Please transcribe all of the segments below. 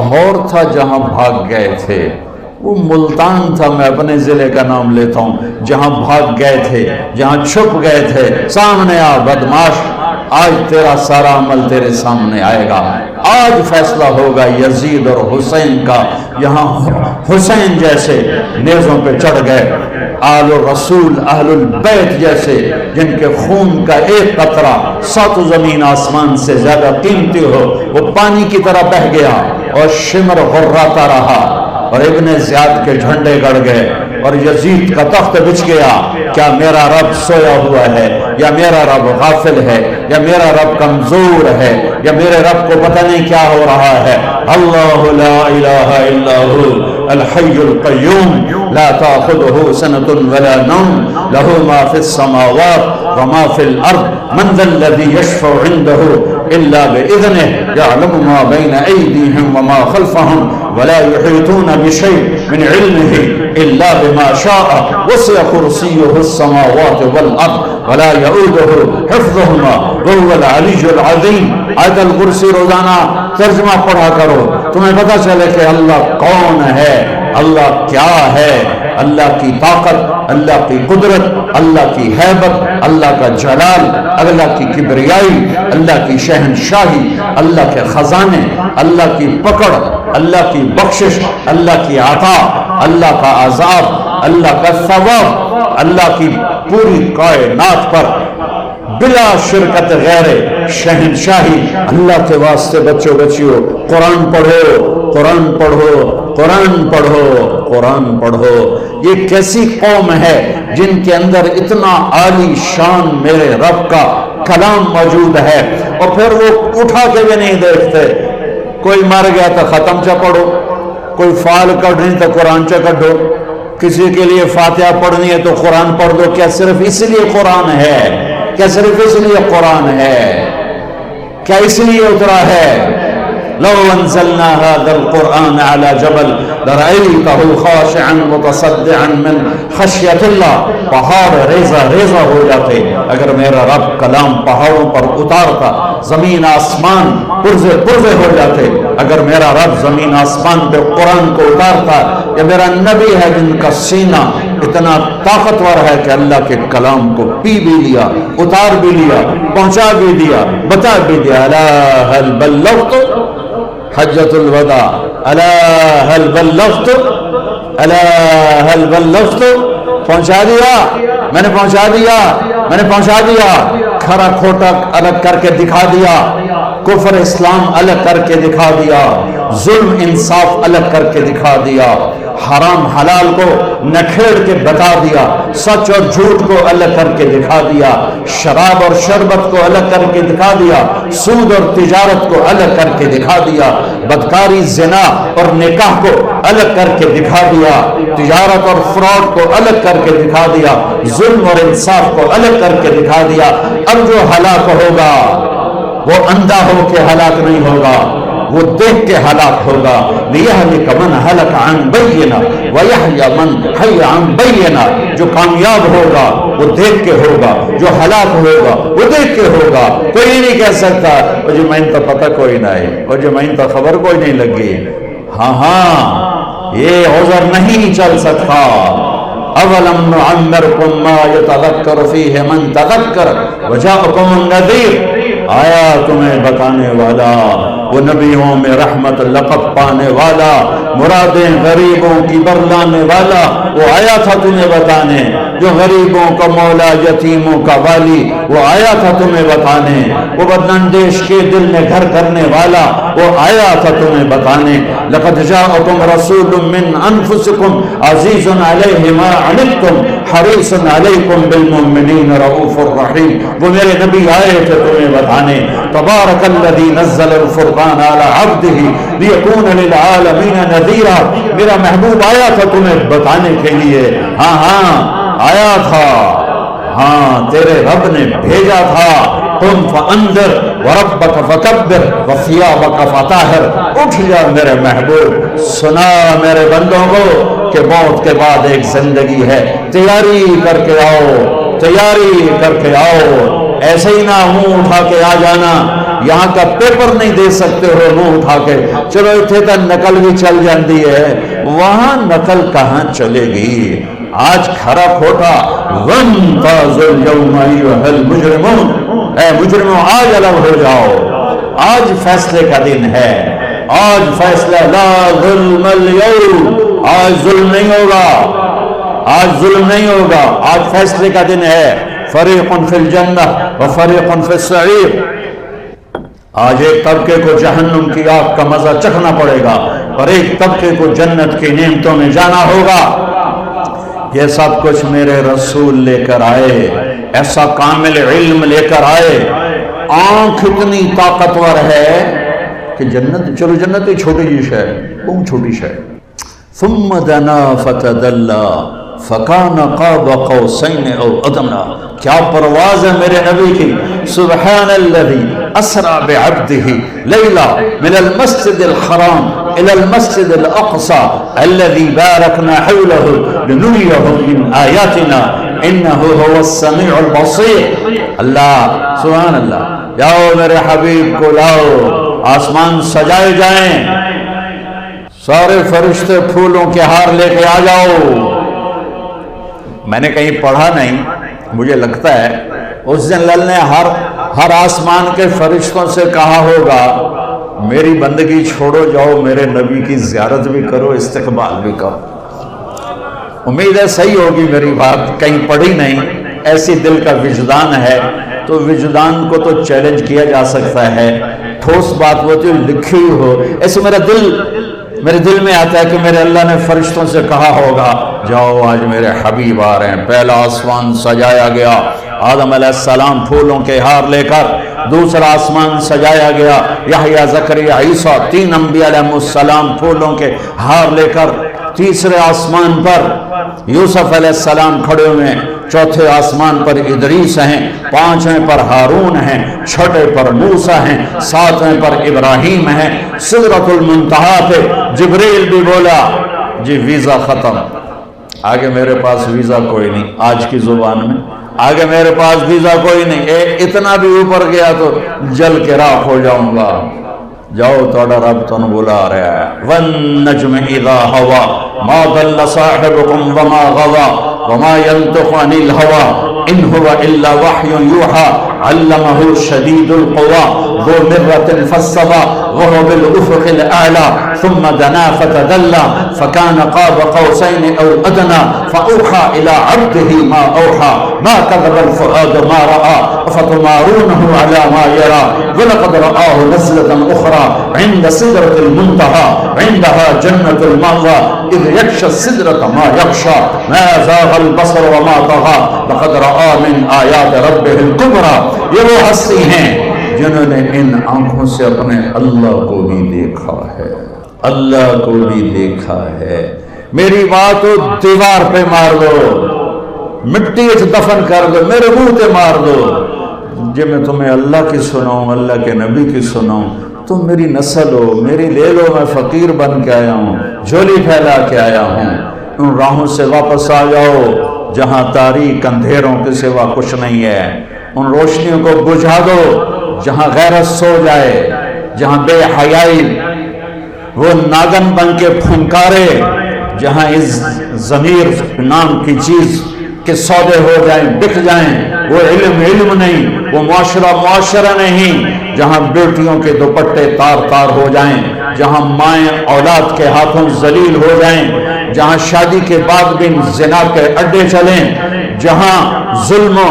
لاہور تھا جہاں بھاگ گئے تھے، وہ ملتان تھا، میں اپنے ضلع کا نام لیتا ہوں، جہاں بھاگ گئے تھے، جہاں چھپ گئے تھے، سامنے آ بدماش، آج تیرا سارا عمل تیرے سامنے آئے گا، آج فیصلہ ہوگا یزید اور حسین کا۔ یہاں حسین جیسے نیزوں پہ چڑھ گئے، آل الرسول اہل البیت جیسے جن کے خون کا ایک قطرہ سات زمین آسمان سے زیادہ قیمتی ہو، وہ پانی کی طرح بہہ گیا اور شمر غراتا رہا، اور ابن زیاد کے جھنڈے گڑ گئے اور یزید کا تخت بچھ گیا۔ کیا میرا رب سویا ہوا ہے، یا میرا رب غافل ہے، یا میرا رب کمزور ہے، یا میرے رب کو پتہ نہیں کیا ہو رہا ہے؟ اللہ لا الہ الا هو الحی القیوم لا تأخذه سنة ولا نوم له ما في السماوات وما في الارض من ذا الذي يشفع عنده الا باذنه يعلم ما بين ايديهم وما خلفهم ولا يحيطون بشيء من علمه الا بما شاء وسع كرسيه السماوات والارض ولا يؤوده حفظهما وهو العلي العظيم۔ آیت الکرسی روزانہ ترجمہ پڑھا کرو، تمہیں پتہ چلے کہ اللہ کون ہے، اللہ کیا ہے، اللہ کی طاقت، اللہ کی قدرت، اللہ کی ہیبت، اللہ کا جلال، اللہ کی کبریائی، اللہ کی شہنشاہی، اللہ کے خزانے، اللہ کی پکڑ، اللہ کی بخشش، اللہ کی عطا، اللہ کا عذاب، اللہ کا ثواب، اللہ کی پوری کائنات پر بلا شرکت غیر شہنشاہی۔ اللہ کے واسطے بچوں بچیوں قرآن پڑھو، قرآن پڑھو، قرآن پڑھو، قرآن پڑھو۔ یہ کیسی قوم ہے جن کے اندر اتنا عالی شان میرے رب کا کلام موجود ہے، اور پھر وہ اٹھا کے بھی نہیں دیکھتے۔ کوئی مر گیا تو ختم چا پڑھو، کوئی فال کڑھنی تو قرآن چا کڑھو، کسی کے لیے فاتحہ پڑھنی ہے تو قرآن پڑھ دو۔ کیا صرف اس لیے قرآن ہے؟ کیا صرف اس لیے قرآن ہے؟ کیا اس لیے اترا ہے؟ لو انزلنا هذا القرآن على جبل لرأيته خاشعا متصدعا من خشیت اللہ۔ پہاڑ ریزہ ریزہ ہو جاتے اگر میرا رب کلام پہاڑوں پر اتارتا، زمین آسمان پرزے پرزے ہو جاتے اگر میرا رب زمین آسمان پہ قرآن کو اتارتا۔ یہ میرا نبی ہے جن کا سینہ اتنا طاقتور ہے کہ اللہ کے کلام کو پی بھی لیا، اتار بھی لیا، پہنچا بھی دیا، بتا بھی دیا۔ الا هل بلغت حجۃ الوداع، الا هل بلغت، الا هل بلغت، پہنچا دیا، میں نے پہنچا دیا، میں نے پہنچا دیا۔ کھرا کھوٹا الگ کر کے دکھا دیا، کفر اسلام الگ کر کے دکھا دیا، ظلم انصاف الگ کر کے دکھا دیا، حرام حلال کو نکھیڑ کے بتا دیا، سچ اور جھوٹ کو الگ کر کے دکھا دیا، شراب اور شربت کو الگ کر کے دکھا دیا، سود اور تجارت کو الگ کر کے دکھا دیا، بدکاری زنا اور نکاح کو الگ کر کے دکھا دیا، تجارت اور فراڈ کو الگ کر کے دکھا دیا، ظلم اور انصاف کو الگ کر کے دکھا دیا۔ اب جو ہلاک ہوگا وہ اندھا ہو کے ہلاک نہیں ہوگا، وہ دیکھ کے ہلاک ہوگا۔ لِيَهْلِكَ مَنْ هَلَكَ عَنْ بَيِّنَةٍ وَيَحْيَى مَنْ حَيَّ عَنْ بَيِّنَةٍ۔ جو کامیاب ہوگا وہ دیکھ کے ہوگا، جو ہلاک ہوگا وہ دیکھ کے ہوگا۔ کوئی نہیں کہہ سکتا وہ جو میں تو پتہ کوئی نہ ہے، وہ جو میں تو خبر کوئی نہیں لگی۔ ہاں ہاں، یہ عذر نہیں چل سکتا۔ اولم نعمرکم ما یتذکر فیہ من تذکر وجاءکم النذیر۔ آیا تمہیں بتانے والا، وہ نبیوں میں رحمت لقب پانے والا، مرادیں غریبوں کی برلانے والا، وہ آیا تھا تمہیں بتانے۔ جو غریبوں کا مولا، یتیموں کا والی، وہ آیا تھا تمہیں بتانے۔ وہ بداندیش کے دل میں گھر کرنے والا، وہ آیا تھا تمہیں بتانے۔ لقد جاءکم رسول من انفسکم عزیز علیہ ما عنتم حریص علیکم بالمؤمنین رؤوف الرحیم۔ وہ میرے نبی آئے تھے تمہیں بتانے۔ تبارک الذی نزل الفرقان علی عبدہ لیکون للعالمین نذیرا۔ میرا محبوب آیا تھا تمہیں بتانے کے لیے۔ ہاں ہاں آیا تھا، ہاں تیرے رب نے بھیجا تھا۔ قم فانذر وربک فکبر وثیابک فطہر۔ اٹھ جا میرے محبوب، سنا میرے بندوں کو کہ موت کے بعد ایک زندگی ہے، تیاری کر کے آؤ، تیاری کر کے آؤ۔ ایسے ہی نہ منہ اٹھا کے آ جانا یہاں کا پیپر نہیں دے سکتے ہو منہ اٹھا کے، چلو اتنے تک نقل بھی چل جاتی ہے، وہاں نقل کہاں چلے گی؟ آج کھرا کھوٹا وَامْتَازُوا الْيَوْمَ أَيُّهَا الْمُجْرِمُونَ، اے مجرموں آج الگ ہو جاؤ، آج فیصلے کا دن ہے، آج فیصلہ، لا ظلم اليوم، آج ظلم نہیں ہوگا، آج ظلم نہیں ہوگا، آج فیصلے کا دن ہے، فریق فی الجنہ وفریق فی السعیر، آج ایک طبقے کو جہنم کی آگ کا مزہ چکھنا پڑے گا اور ایک طبقے کو جنت کی نعمتوں میں جانا ہوگا۔ یہ سب کچھ میرے رسول لے کر آئے، ایسا کامل علم لے کر آئے، آنکھ اتنی طاقتور ہے کہ جنت، چلو جنت ہی چھوٹی جی شے، بہت چھوٹی شے، ثم دنا فتدلى فكان قاب قوسين او ادنى، کیا پرواز ہے میرے نبی کی، سبحان الذي اسرى بعبده ليلا من المسجد الحرام الى المسجد الاقصى الذي باركنا حوله لنريه من آياتنا انه هو السميع البصير۔ اللہ، سبحان اللہ، جاؤ میرے حبیب کو لاؤ، آسمان سجائے جائیں، سارے فرشتے پھولوں کے ہار لے کے آ جاؤ۔ میں نے کہیں پڑھا نہیں، مجھے لگتا ہے اس دن اللہ نے ہر آسمان کے فرشتوں سے کہا ہوگا میری بندگی چھوڑو، جاؤ میرے نبی کی زیارت بھی کرو، استقبال بھی کرو۔ امید ہے صحیح ہوگی میری بات، کہیں پڑھی نہیں، ایسی دل کا وجدان ہے تو وجدان کو تو چیلنج کیا جا سکتا ہے، ٹھوس بات وہ جو لکھی ہوئی ہو، ایسے میرے دل میں آتا ہے کہ میرے اللہ نے فرشتوں سے کہا ہوگا جاؤ آج میرے حبیب آ رہے ہیں۔ پہلا آسمان سجایا گیا آدم علیہ السلام پھولوں کے ہار لے کر، دوسرا آسمان سجایا گیا یحییٰ، زکریا، عیسیٰ، 3 انبیاء علیہ السلام پھولوں کے ہار لے کر، تیسرے آسمان پر یوسف علیہ السلام کھڑے ہوئے، چوتھے آسمان پر ادریس ہیں، 5ویں پر ہارون ہیں، 6 پر موسیٰ ہیں، 7ویں پر ابراہیم ہیں، سدرۃ المنتہا پہ جبریل بھی بولا جی ویزا ختم، آگے میرے پاس ویزا کوئی نہیں، آج کی زبان میں آگے میرے پاس ویزا کوئی نہیں، اتنا بھی اوپر گیا تو جل کے راکھ ہو جاؤں گا، جاؤ توڑا رب تن بلا رہا ہے۔ وَالنَّجْمِ إِذَا هَوَى مَا ضَلَّ صَاحِبُكُمْ وَمَا غَوَى وَمَا يَنطِقُ عَنِ الْهَوَى إِنْ هُوَ إِلَّا وَحْيٌ يُوحَى عَلَّمَهُ شَدِيدُ الْقُوَى ذُو مِرَّةٍ فَاسْتَوَى وَهُوَ بِالْأُفُقِ الْأَعْلَى ثُمَّ دَنَا فَتَدَلَّى فَكَانَ قَابَ قَوْسَيْنِ أَوْ أَدْنَى فَأَوْحَى إِلَى عَبْدِهِ مَا أَوْحَى مَا كَذَبَ الْفُؤَادُ مَا رَأَى أَفَتُمَارُونَهُ عَلَى مَا يَرَى وَلَقَدْ رَآهُ نَزْلَةً أُخْرَى عند سدرة المنتهى عندها جنة المأوى إذ يغشى السدرة ما يغشى ما زاغ البصر وما طغى لقد رأى من آيات ربه الكبرى۔ یہ وہ ہستی ہیں جنہوں نے ان آنکھوں سے اپنے اللہ کو بھی دیکھا ہے، اللہ کو بھی دیکھا ہے۔ میری بات کو دیوار پہ مار دو، مٹی سے دفن کر دو، میرے منہ پہ مار دو، جب میں تمہیں اللہ کی سناؤں، اللہ کے نبی کی سناؤں، تم میری نسل ہو، میری لے لو، میں فقیر بن کے آیا ہوں، جھولی پھیلا کے آیا ہوں، ان راہوں سے واپس آ جاؤ جہاں تاریک اندھیروں کے سوا کچھ نہیں ہے، ان روشنیوں کو بجھا دو جہاں غیرت سو جائے، جہاں بے حیائی وہ ناگن بن کے پھنکارے، جہاں اس ضمیر نام کی چیز کے سودے ہو جائیں، بک جائیں، وہ علم نہیں، وہ معاشرہ نہیں، جہاں بیٹیوں کے دوپٹے تار تار ہو جائیں، جہاں مائیں اولاد کے ہاتھوں ذلیل ہو جائیں، جہاں شادی کے بعد بھی زنا کے اڈے چلیں، جہاں ظلم و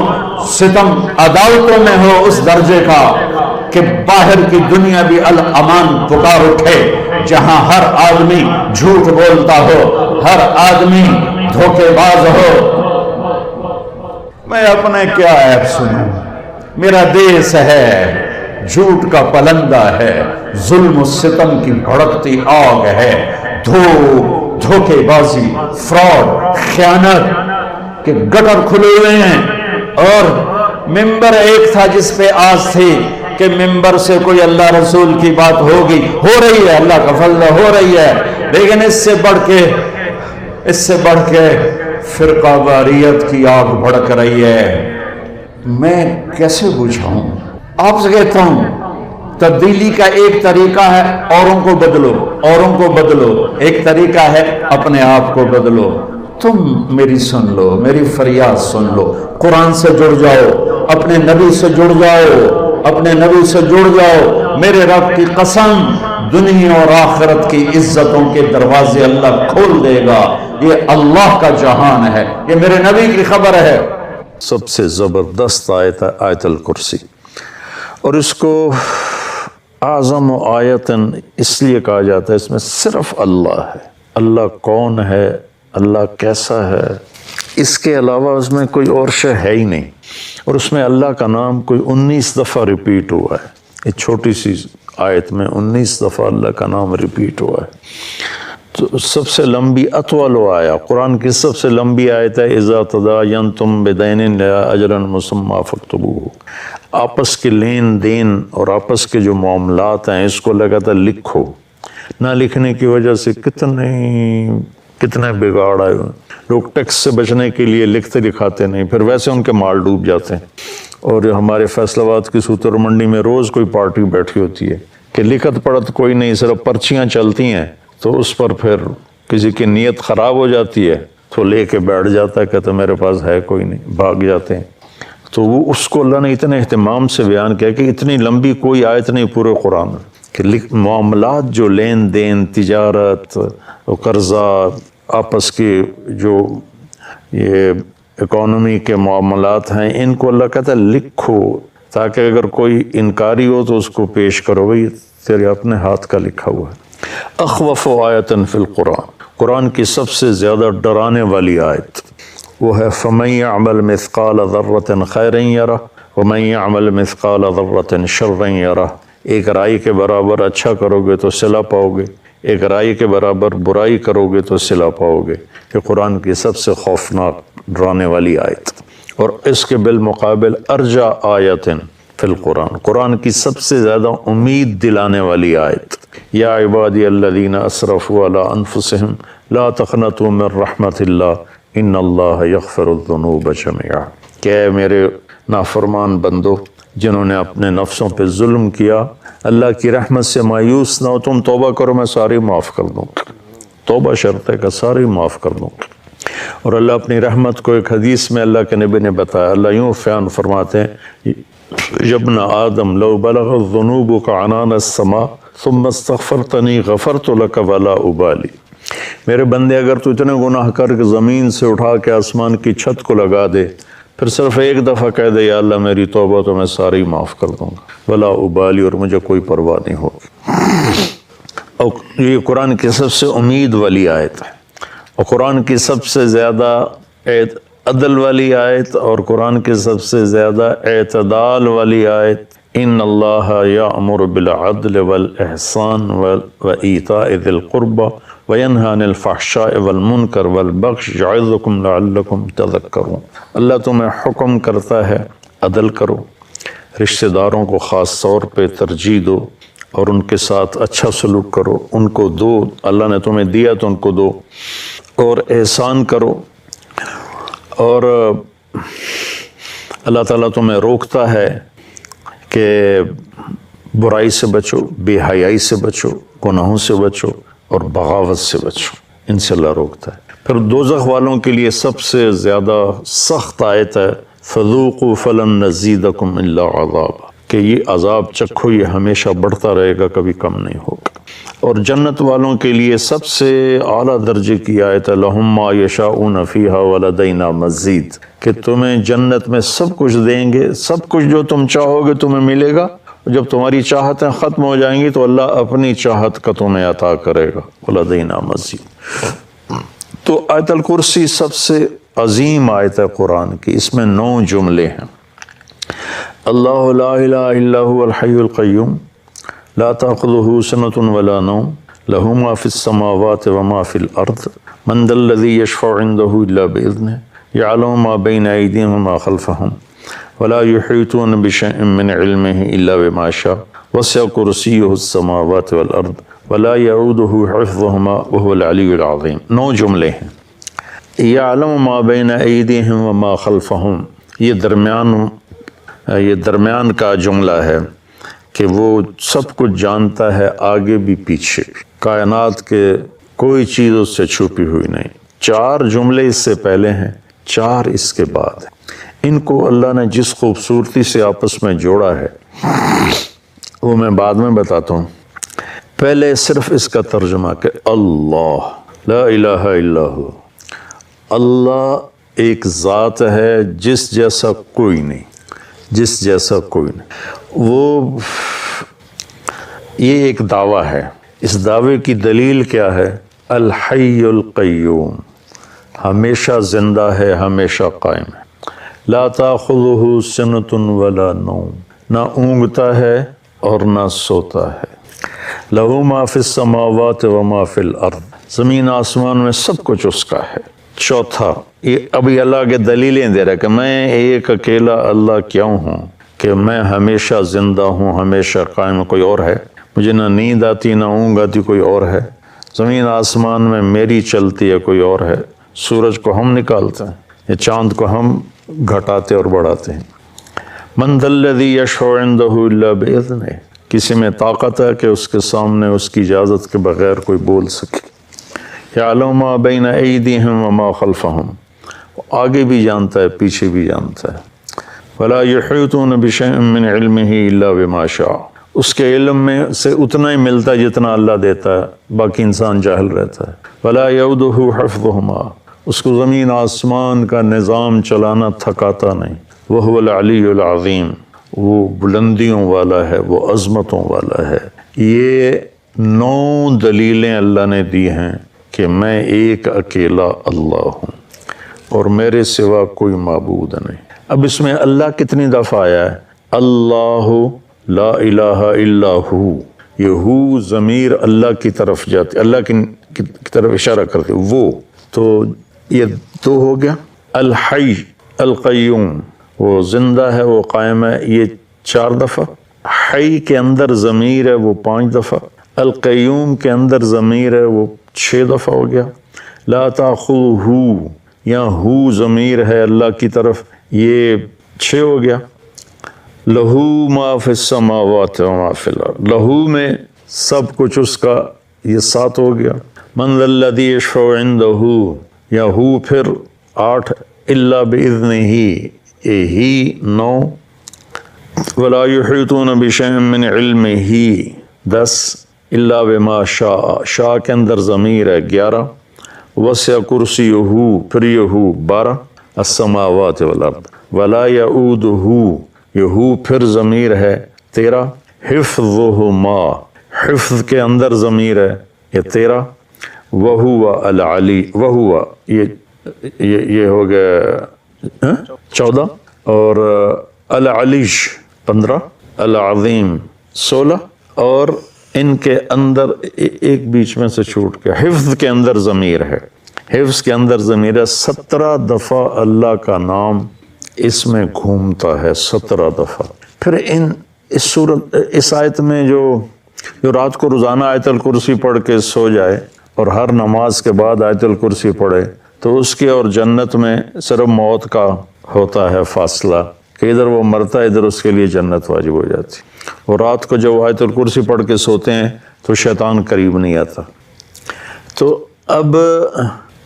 ستم عدالتوں میں ہو اس درجے کا کہ باہر کی دنیا بھی الامان پکار اٹھے، جہاں ہر آدمی جھوٹ بولتا ہو، ہر آدمی دھوکے باز ہو، میں اپنے کیا عیب سنوں؟ میرا دیس ہے جھوٹ کا پلندہ ہے، ظلم و ستم کی بھڑکتی آگ ہے، دھوکے بازی، فراڈ، خیانت کے گٹر کھلے ہوئے ہیں، اور ممبر ایک تھا جس پہ آس تھی کہ ممبر سے کوئی اللہ رسول کی بات ہوگی، ہو رہی ہے، اللہ کا فضل ہو رہی ہے، لیکن اس سے بڑھ کے فرقہ واریت کی آگ بھڑک رہی ہے۔ میں کیسے بجھاؤں؟ آپ سے کہتا ہوں تبدیلی کا ایک طریقہ ہے اوروں کو بدلو، اوروں کو بدلو، ایک طریقہ ہے اپنے آپ کو بدلو۔ تم میری سن لو، میری فریاد سن لو، قرآن سے جڑ جاؤ، اپنے نبی سے جڑ جاؤ، اپنے نبی سے جڑ جاؤ۔ میرے رب کی قسم، دنیا اور آخرت کی عزتوں کے دروازے اللہ کھول دے گا۔ یہ اللہ کا جہان ہے، یہ میرے نبی کی خبر ہے۔ سب سے زبردست آیت ہے آیت الکرسی، اور اس کو اعظم و آیتن اس لیے کہا جاتا ہے، اس میں صرف اللہ ہے۔ اللہ کون ہے، اللہ کیسا ہے، اس کے علاوہ اس میں کوئی اور شے ہے ہی نہیں، اور اس میں اللہ کا نام کوئی 19 دفعہ ریپیٹ ہوا ہے۔ ایک چھوٹی سی آیت میں 19 دفعہ اللہ کا نام ریپیٹ ہوا ہے۔ تو سب سے لمبی اطول آیا، قرآن کی سب سے لمبی آیت ہے اذا تداینتم بدین الی اجل مسمی فاکتبوہ۔ آپس کے لین دین اور آپس کے جو معاملات ہیں اس کو اللہ کہتا ہے لکھو۔ نہ لکھنے کی وجہ سے کتنے بگاڑ آئے ہوئے، لوگ ٹیکس سے بچنے کے لیے لکھتے لکھاتے نہیں، پھر ویسے ان کے مال ڈوب جاتے ہیں۔ اور ہمارے فیصل آباد کی سوتر منڈی میں روز کوئی پارٹی بیٹھی ہوتی ہے کہ لکھت پڑھت کوئی نہیں، صرف پرچیاں چلتی ہیں، تو اس پر پھر کسی کی نیت خراب ہو جاتی ہے تو لے کے بیٹھ جاتا ہے، کہتا میرے پاس ہے کوئی نہیں، بھاگ جاتے ہیں۔ تو وہ اس کو اللہ نے اتنے اہتمام سے بیان کیا کہ اتنی لمبی کوئی آیت نہیں پورے قرآن میں کہ معاملات جو لین دین، تجارت، قرضہ، آپس کے جو یہ اکانومی کے معاملات ہیں، ان کو اللہ کہتا ہے لکھو، تاکہ اگر کوئی انکاری ہو تو اس کو پیش کرو، بھئی تیرے اپنے ہاتھ کا لکھا ہوا ہے۔ اخوف آیتن فی القرآن، قرآن کی سب سے زیادہ ڈرانے والی آیت وہ ہے فَمَن يَعْمَلْ مِثْقَالَ ذَرَّةٍ خَيْرًا يَرَهُ وَمَن يَعْمَلْ مِثْقَالَ ذَرَّةٍ شَرًّا يَرَهُ۔ ایک رائی کے برابر اچھا کرو گے تو صلہ پاؤ گے، ایک رائی کے برابر برائی کرو گے تو صلہ پاؤ گے۔ یہ قرآن کی سب سے خوفناک ڈرانے والی آیت، اور اس کے بالمقابل ارجع آیتن فی القرآن، قرآن کی سب سے زیادہ امید دلانے والی آیت یا عبادی الذین اسرفوا علی انفسہم لا تقنطوا من رحمت اللہ ان اللہ یغفر الذنوب جميعا۔ کہ اے میرے نافرمان بندو جنہوں نے اپنے نفسوں پہ ظلم کیا، اللہ کی رحمت سے مایوس نہ ہو، تم توبہ کرو میں ساری معاف کر دوں گا۔ توبہ شرط ہے کہ ساری معاف کر دوں گا۔ اور اللہ اپنی رحمت کو ایک حدیث میں اللہ کے نبی نے بتایا، اللہ یوں بیان فرماتے ہیں ابن آدم لو بلغت ذنوبک عنان السماء ثم استغفرتنی غفرت لک ولا ابالی۔ میرے بندے اگر تو اتنے گناہ کر کے زمین سے اٹھا کے آسمان کی چھت کو لگا دے، پھر صرف ایک دفعہ کہہ دے یا اللہ میری توبہ تو میں ساری معاف کر دوں گا، ولا ابالی، اور مجھے کوئی پرواہ نہیں ہوگی۔ اور یہ قرآن کی سب سے امید والی آیت ہے، اور قرآن کی سب سے زیادہ عدل والی آیت، اور قرآن کی سب سے زیادہ اعتدال والی آیت ان اللہ یأمر بالعدل والاحسان وایتاء ذی القربى وینہی عن الفحشاء والمنکر والبغی یعظکم لعلکم تذکرون۔ اللہ تمہیں حکم کرتا ہے عدل کرو، رشتہ داروں کو خاص طور پہ ترجیح دو، اور ان کے ساتھ اچھا سلوک کرو، ان کو دو، اللہ نے تمہیں دیا تو ان کو دو، اور احسان کرو۔ اور اللہ تعالیٰ تمہیں روکتا ہے کہ برائی سے بچو، بے حیائی سے بچو، گناہوں سے بچو، اور بغاوت سے بچو، ان سے اللہ روکتا ہے۔ پھر دوزخ والوں کے لیے سب سے زیادہ سخت آیت ہے فذوقوا فلن نزیدکم الا عذابا، کہ یہ عذاب چکھو، یہ ہمیشہ بڑھتا رہے گا، کبھی کم نہیں ہوگا۔ اور جنت والوں کے لیے سب سے اعلیٰ درجے کی آیت ہے لہم ما یشاؤون فیہا ولدینا مزید، کہ تمہیں جنت میں سب کچھ دیں گے، سب کچھ جو تم چاہو گے تمہیں ملے گا، جب تمہاری چاہتیں ختم ہو جائیں گی تو اللہ اپنی چاہت کا تمہیں عطا کرے گا، ولدینا مزید۔ تو آیت الکرسی سب سے عظیم آیت ہے قرآن کی، اس میں 9 جملے ہیں۔ اللہ لا الہ الا هو الحی القیوم لا تأخذہ سنۃ ولا نوم لہ ما فی السماوات وما فی الارض من ذا الذی یشفع عندہ الا بإذنہ یعلم ما بین ایدیہم وما خلفہم ولا یحیطون بشیء من علمہ الا بما شاء وسع کرسیہ السماوات والارض ولا یعودہ حفظہما وہو العلی العظیم۔ 9 جملے ہیں۔ یعلم ما بین ایدیہم وما خلفہم، یہ درمیان کا جملہ ہے کہ وہ سب کچھ جانتا ہے، آگے بھی پیچھے بھی، کائنات کے کوئی چیز اس سے چھپی ہوئی نہیں۔ 4 جملے اس سے پہلے ہیں، 4 اس کے بعد ہیں۔ ان کو اللہ نے جس خوبصورتی سے آپس میں جوڑا ہے وہ میں بعد میں بتاتا ہوں۔ پہلے صرف اس کا ترجمہ کہ اللہ لا الہ الا ہو، اللہ ایک ذات ہے جس جیسا کوئی نہیں، جس جیسا کوئی نہیں۔ وہ یہ ایک دعویٰ ہے، اس دعوے کی دلیل کیا ہے؟ الحی القیوم، ہمیشہ زندہ ہے، ہمیشہ قائم ہے۔ لا تاخذہ سنۃ ولا نوم، نہ اونگتا ہے اور نہ سوتا ہے۔ لہ ما فی السماوات و ما فی الارض، زمین آسمان میں سب کچھ اس کا ہے۔ چوتھا، یہ ابھی اللہ کے دلیلیں دے رہا ہے کہ میں ایک اکیلا اللہ کیوں ہوں، کہ میں ہمیشہ زندہ ہوں، ہمیشہ قائم۔ کوئی اور ہے؟ مجھے نہ نیند آتی نہ اونگ آتی، کوئی اور ہے؟ زمین آسمان میں میری چلتی ہے، کوئی اور ہے؟ سورج کو ہم نکالتے ہیں یا چاند کو ہم گھٹاتے اور بڑھاتے ہیں۔ من ذا الذی یشفع عندہ الا باذنہ، کسی میں طاقت ہے کہ اس کے سامنے اس کی اجازت کے بغیر کوئی بول سکے۔ یعلم ما بین ایدیہم وما خلفہم، آگے بھی جانتا ہے پیچھے بھی جانتا ہے۔ ولا یحیطون بشیء من علمہ الا بما شاء، اس کے علم میں سے اتنا ہی ملتا ہے جتنا اللہ دیتا ہے، باقی انسان جاہل رہتا ہے۔ ولا یؤودہ حفظہما، اس کو زمین آسمان کا نظام چلانا تھکاتا نہیں۔ وہو العلی العظیم، وہ بلندیوں والا ہے، وہ عظمتوں والا ہے۔ یہ 9 دلیلیں اللہ نے دی ہیں کہ میں ایک اکیلا اللہ ہوں اور میرے سوا کوئی معبود نہیں۔ اب اس میں اللہ کتنی دفعہ آیا ہے؟ اللہ لا الہ الا ہو، یہ ہو ضمیر اللہ کی طرف جاتی، اللہ کی طرف اشارہ کرتے، وہ تو یہ 2 ہو گیا۔ الحی القیوم، وہ زندہ ہے، وہ قائم ہے، یہ 4 دفعہ۔ حی کے اندر ضمیر ہے، وہ 5 دفعہ۔ القیوم کے اندر ضمیر ہے، وہ 6 دفعہ ہو گیا۔ لا تاخذہ، یہاں ہو ضمیر ہے اللہ کی طرف، یہ 6 ہو گیا۔ لہو ما فی السماوات و ما فی الارض، لہو میں سب کچھ اس کا، یہ 7 ہو گیا۔ من ذا الذی یشفع عندہ، یا ہو پھر 8، الا باذنہ، ہی 9۔ ولا یحیطون بشیء من علمہ 10، الا بما شاء، شاء کے اندر ضمیر ہے 11۔ وسع کرسیہ، پھر یہ 12، السماوات والارض۔ ولا یؤودہ، یہ پھر ضمیر ہے 13۔ حفظہما، حفظ کے اندر ضمیر ہے یہ 13۔ وہو العلی، وہو یہ ہو گیا 14، اور العلیش 15، العظیم 16، اور ان کے اندر ایک بیچ میں سے چھوٹ گیا، حفظ کے اندر ضمیر ہے، حفظ کے اندر ضمیر ہے۔ 17 دفعہ اللہ کا نام اس میں گھومتا ہے، 17 دفعہ۔ پھر اس آیت میں جو رات کو روزانہ آیت الکرسی پڑھ کے سو جائے اور ہر نماز کے بعد آیت الکرسی پڑھے، تو اس کے اور جنت میں صرف موت کا ہوتا ہے فاصلہ، کہ ادھر وہ مرتا ہے، ادھر اس کے لیے جنت واجب ہو جاتی۔ اور رات کو جب آیت الکرسی پڑھ کے سوتے ہیں تو شیطان قریب نہیں آتا۔ تو اب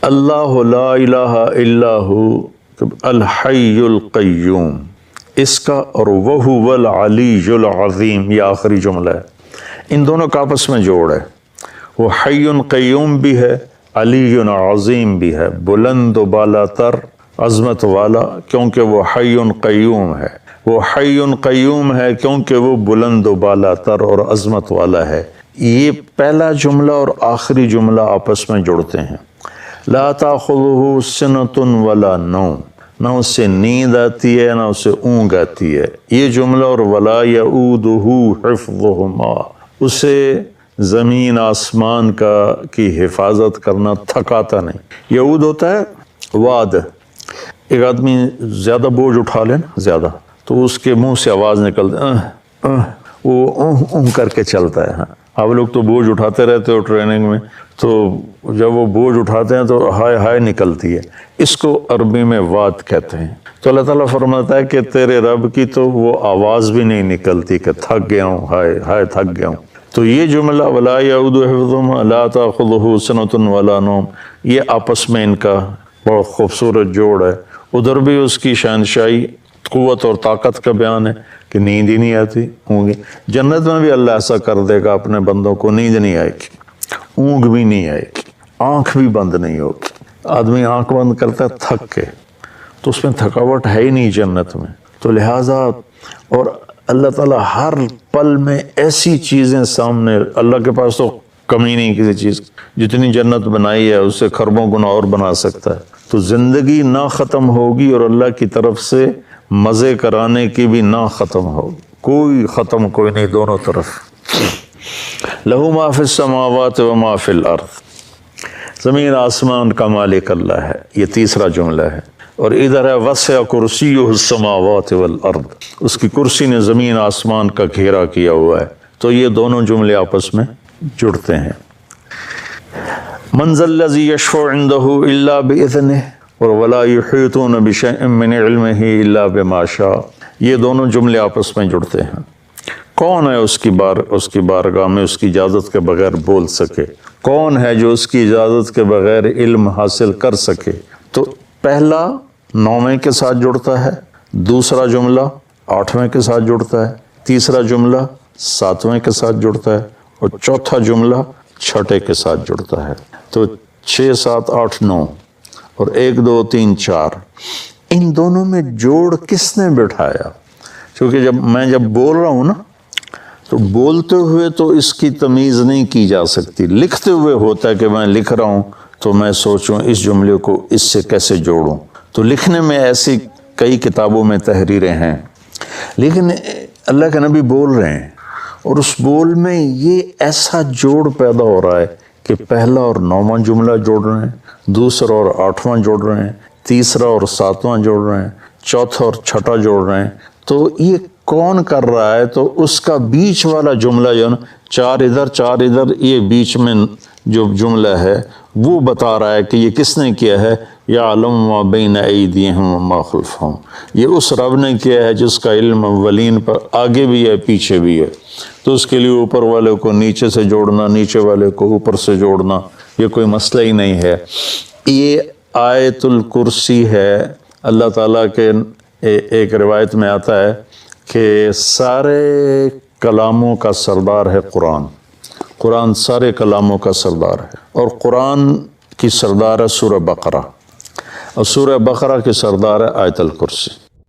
اللہ لا الہ الا ہو، الحی القیوم، اس کا، اور وہو العلی العظیم، یہ آخری جملہ ہے۔ ان دونوں کا آپس میں جوڑ ہے، وہ حی قیوم بھی ہے، علی عظیم بھی ہے، بلند و بالا تر، عظمت والا، کیونکہ وہ حی قیوم ہے۔ وہ حی قیوم ہے کیونکہ وہ بلند و بالا تر اور عظمت والا ہے۔ یہ پہلا جملہ اور آخری جملہ آپس میں جڑتے ہیں۔ لا تاخذہ سنۃ ولا نوم، نہ اسے نیند آتی ہے نہ اسے اونگ آتی ہے۔ یہ جملہ اور ولا یؤودہ حفظہما، اسے زمین آسمان کی حفاظت کرنا تھکاتا نہیں۔ یعود ہوتا ہے واد، ایک آدمی زیادہ بوجھ اٹھا لے نا، زیادہ، تو اس کے منہ سے آواز نکلتی، وہ کر کے چلتا ہے۔ آپ لوگ تو بوجھ اٹھاتے رہتے ہو ٹریننگ میں، تو جب وہ بوجھ اٹھاتے ہیں تو ہائے ہائے نکلتی ہے، اس کو عربی میں واد کہتے ہیں۔ تو اللہ تعالیٰ فرماتا ہے کہ تیرے رب کی تو وہ آواز بھی نہیں نکلتی کہ تھک گیا ہوں، ہائے ہائے تھک گیا ہوں۔ تو یہ جملہ وَلَا يَعُودُ حِفْظُهُمَا لَا تَأْخُذُهُ سِنَةٌ وَلَا نَوْمٌ، یہ آپس میں ان کا بہت خوبصورت جوڑ ہے۔ ادھر بھی اس کی شہنشاہی، قوت اور طاقت کا بیان ہے کہ نیند ہی نہیں آتی ہوں گی۔ جنت میں بھی اللہ ایسا کر دے گا اپنے بندوں کو، نیند نہیں آئے گی، اونگ بھی نہیں آئے گی، آنکھ بھی بند نہیں ہوگی۔ آدمی آنکھ بند کرتا ہے تھک کے، تو اس میں تھکاوٹ ہے ہی نہیں جنت میں۔ تو لہٰذا اور اللہ تعالیٰ ہر پل میں ایسی چیزیں سامنے، اللہ کے پاس تو کمی نہیں کسی چیز، جتنی جنت بنائی ہے اس سے خربوں گنا اور بنا سکتا ہے۔ تو زندگی نہ ختم ہوگی اور اللہ کی طرف سے مزے کرانے کی بھی نہ ختم ہوگی، کوئی ختم کوئی نہیں، دونوں طرف۔ لہو ما فی السماوات و ما فی الارض، زمین آسمان کا مالک اللہ ہے، یہ تیسرا جملہ ہے۔ اور ادھر ہے وسع کرسیہ السماوات والارض، اس کی کرسی نے زمین آسمان کا گھیرا کیا ہوا ہے۔ تو یہ دونوں جملے آپس میں جڑتے ہیں۔ من ذا الذی یشفع عندہ الا باذنہ اور ولا یحیطون بشیء من علمہ الا بما شاء، یہ دونوں جملے آپس میں جڑتے ہیں۔ کون ہے اس کی بارگاہ میں اس کی اجازت کے بغیر بول سکے؟ کون ہے جو اس کی اجازت کے بغیر علم حاصل کر سکے؟ تو پہلا 9ویں کے ساتھ جڑتا ہے، دوسرا جملہ 8ویں کے ساتھ جڑتا ہے، تیسرا جملہ 7ویں کے ساتھ جڑتا ہے، اور چوتھا جملہ 6 کے ساتھ جڑتا ہے۔ تو 6 7 8 9 اور 1 2 3 4، ان دونوں میں جوڑ کس نے بٹھایا؟ کیونکہ جب بول رہا ہوں نا، تو بولتے ہوئے تو اس کی تمیز نہیں کی جا سکتی، لکھتے ہوئے ہوتا ہے کہ میں لکھ رہا ہوں تو میں سوچوں اس جملے کو اس سے کیسے جوڑوں۔ تو لکھنے میں ایسی کئی کتابوں میں تحریریں ہیں، لیکن اللہ کے نبی بول رہے ہیں اور اس بول میں یہ ایسا جوڑ پیدا ہو رہا ہے کہ پہلا اور 9واں جملہ جوڑ رہے ہیں، دوسرا اور 8واں جوڑ رہے ہیں، تیسرا اور 7واں جوڑ رہے ہیں، چوتھا اور 6واں جوڑ رہے ہیں۔ تو یہ کون کر رہا ہے؟ تو اس کا بیچ والا جملہ جو ہے نا، 4 ادھر 4 ادھر، یہ بیچ میں جو جملہ ہے وہ بتا رہا ہے کہ یہ کس نے کیا ہے۔ یعلم ما بین ایدیہم وما خلفہم، یہ اس رب نے کیا ہے جس کا علم اولین پر آگے بھی ہے پیچھے بھی ہے۔ تو اس کے لیے اوپر والے کو نیچے سے جوڑنا، نیچے والے کو اوپر سے جوڑنا، یہ کوئی مسئلہ ہی نہیں ہے۔ یہ آیت الکرسی ہے۔ اللہ تعالیٰ کے ایک روایت میں آتا ہے کہ سارے کلاموں کا سردار ہے قرآن، قرآن سارے کلاموں کا سردار ہے، اور قرآن کی سردار ہے سورہ بقرہ، اور سورہ بقرہ کی سردار ہے آیت الکرسی۔